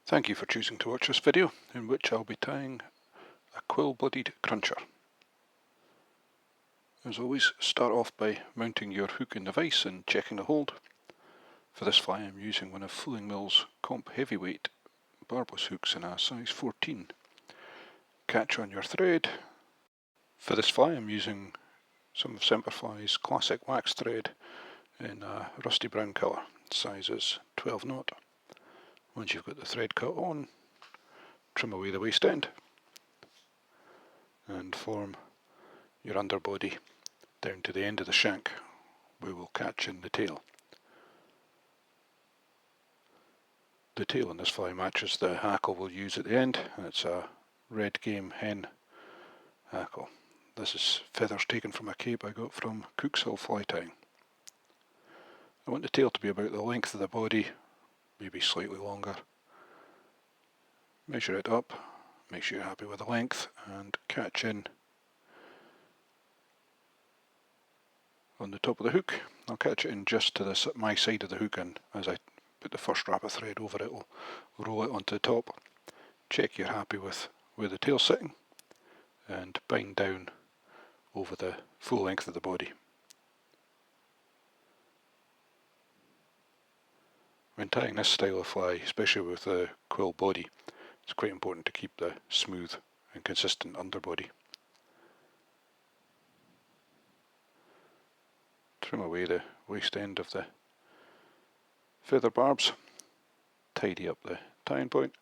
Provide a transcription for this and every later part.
Thank you for choosing to watch this video, in which I'll be tying a quill-bodied cruncher. As always, start off by mounting your hook in the vise and checking the hold. For this fly I'm using one of Fooling Mill's Comp Heavyweight barbless hooks in a size 14. Catch on your thread. For this fly I'm using some of Semperfli's classic wax thread in a rusty brown colour, size is 12 knot. Once you've got the thread cut on, trim away the waste end and form your underbody down to the end of the shank where we'll catch in the tail. The tail in this fly matches the hackle we'll use at the end, and it's a red game hen hackle. This is feathers taken from a cape I got from Cookshill fly tying. I want the tail to be about the length of the body, maybe slightly longer. Measure it up, make sure you're happy with the length, and catch in on the top of the hook. I'll catch it in just to my side of the hook, and as I put the first wrap of thread over it, will roll it onto the top. Check you're happy with where the tail's sitting, and bind down over the full length of the body. When tying this style of fly, especially with the quill body, it's quite important to keep the smooth and consistent underbody. Trim away the waste end of the feather barbs, tidy up the tying point,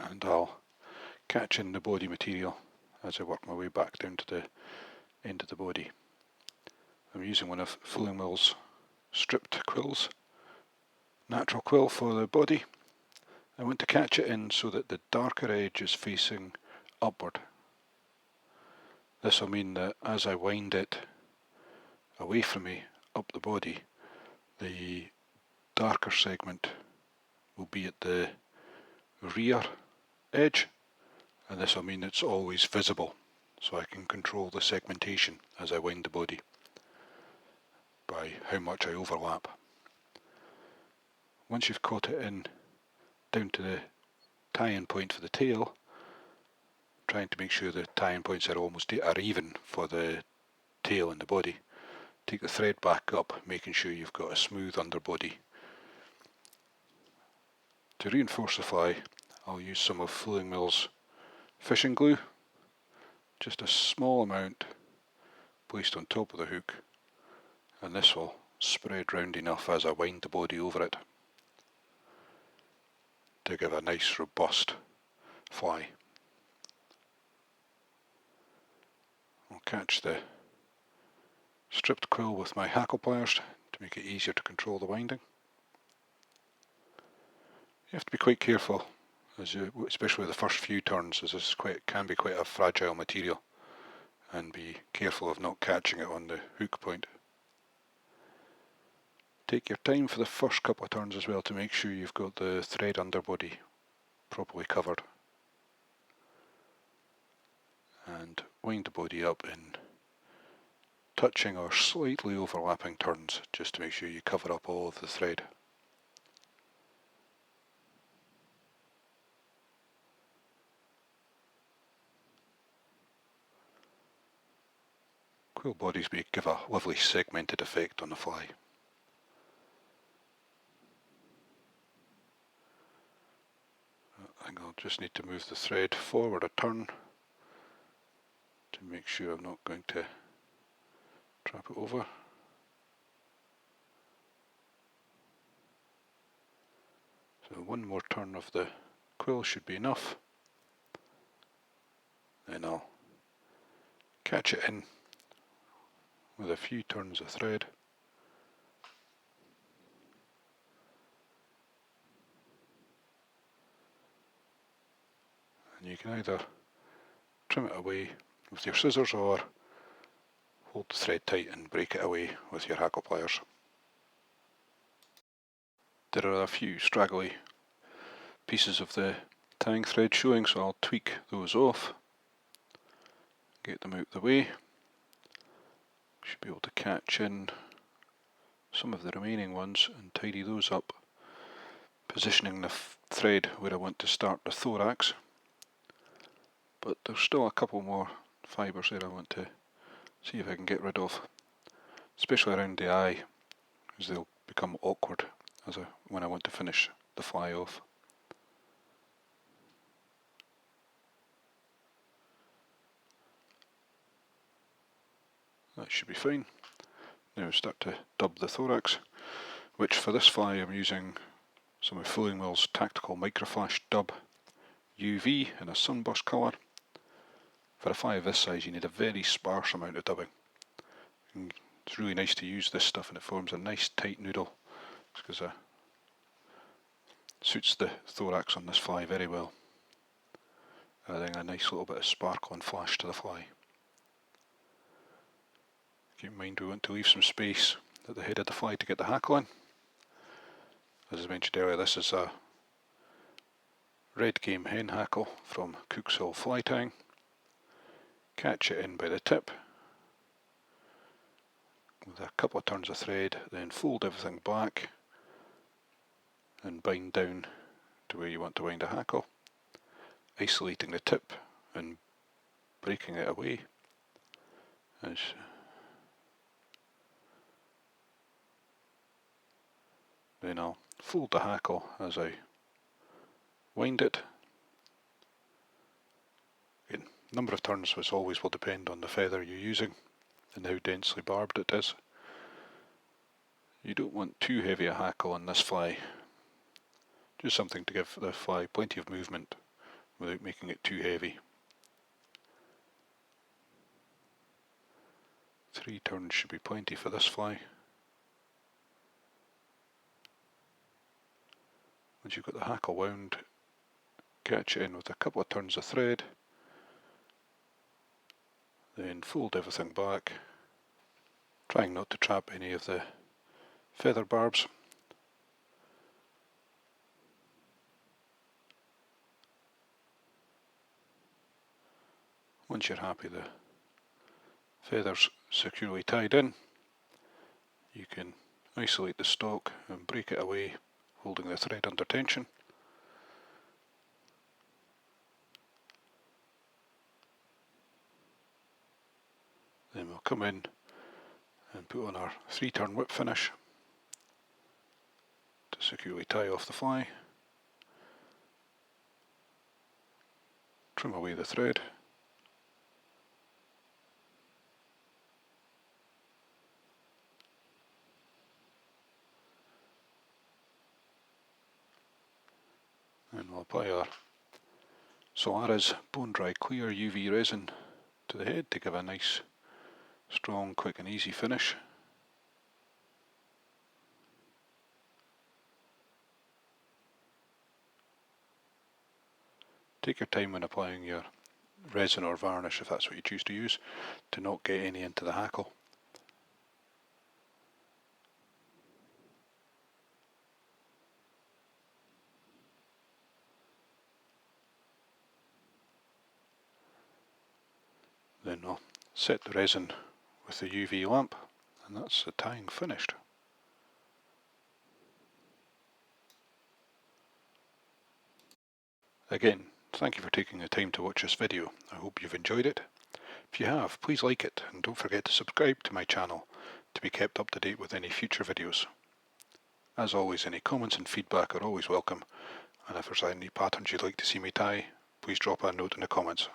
and I'll catch in the body material as I work my way back down to the end of the body. I'm using one of Fooling Mill's stripped quills, natural quill for the body. I want to catch it in so that the darker edge is facing upward. This will mean that as I wind it away from me up the body, the darker segment will be at the rear edge, and this will mean it's always visible, so I can control the segmentation as I wind the body by how much I overlap. Once you've caught it in down to the tie-in point for the tail, trying to make sure the tie-in points are even for the tail and the body, take the thread back up, making sure you've got a smooth underbody. To reinforce the fly, I'll use some of Fooling Mill's fishing glue, just a small amount placed on top of the hook, and this will spread round enough as I wind the body over it to give a nice robust fly. I'll catch the stripped quill with my hackle pliers to make it easier to control the winding. You have to be quite careful, especially the first few turns, as this can be quite a fragile material, and be careful of not catching it on the hook point. Take your time for the first couple of turns as well to make sure you've got the thread underbody properly covered, and wind the body up in touching or slightly overlapping turns just to make sure you cover up all of the thread. Quill bodies give a lovely segmented effect on the fly. I think I'll just need to move the thread forward a turn to make sure I'm not going to trap it over. So one more turn of the quill should be enough. Then I'll catch it in with a few turns of thread. And you can either trim it away with your scissors or hold the thread tight and break it away with your hackle pliers. There are a few straggly pieces of the tying thread showing, so I'll tweak those off, get them out of the way. Should be able to catch in some of the remaining ones and tidy those up positioning the thread where I want to start the thorax, but there's still a couple more fibres there I want to see if I can get rid of, especially around the eye, as they'll become awkward when I want to finish the fly off. That should be fine. Now we start to dub the thorax, which for this fly I'm using some of Fooling Will's Tactical Microflash Dub UV in a Sunburst colour. For a fly of this size you need a very sparse amount of dubbing. And it's really nice to use this stuff and it forms a nice tight noodle, because it suits the thorax on this fly very well, adding a nice little bit of sparkle and flash to the fly. Keep in mind we want to leave some space at the head of the fly to get the hackle in. As I mentioned earlier, this is a red game hen hackle from Cookshill fly tying. Catch it in by the tip with a couple of turns of thread, then fold everything back and bind down to where you want to wind a hackle, isolating the tip and breaking it away. Then I'll fold the hackle as I wind it. Again, number of turns as always will depend on the feather you're using and how densely barbed it is. You don't want too heavy a hackle on this fly, just something to give the fly plenty of movement without making it too heavy. 3 turns should be plenty for this fly. Once you've got the hackle wound, catch it in with a couple of turns of thread, then fold everything back, trying not to trap any of the feather barbs. Once you're happy the feathers securely tied in, you can isolate the stalk and break it away, holding the thread under tension. Then we'll come in and put on our 3-turn whip finish to securely tie off the fly. Trim away the thread. And we'll apply our Solaris Bone Dry Clear UV resin to the head to give a nice, strong, quick and easy finish. Take your time when applying your resin or varnish, if that's what you choose to use, to not get any into the hackle. Then I'll set the resin with the UV lamp, and that's the tying finished. Again, thank you for taking the time to watch this video. I hope you've enjoyed it. If you have, please like it and don't forget to subscribe to my channel to be kept up to date with any future videos. As always, any comments and feedback are always welcome, and if there's any patterns you'd like to see me tie, please drop a note in the comments.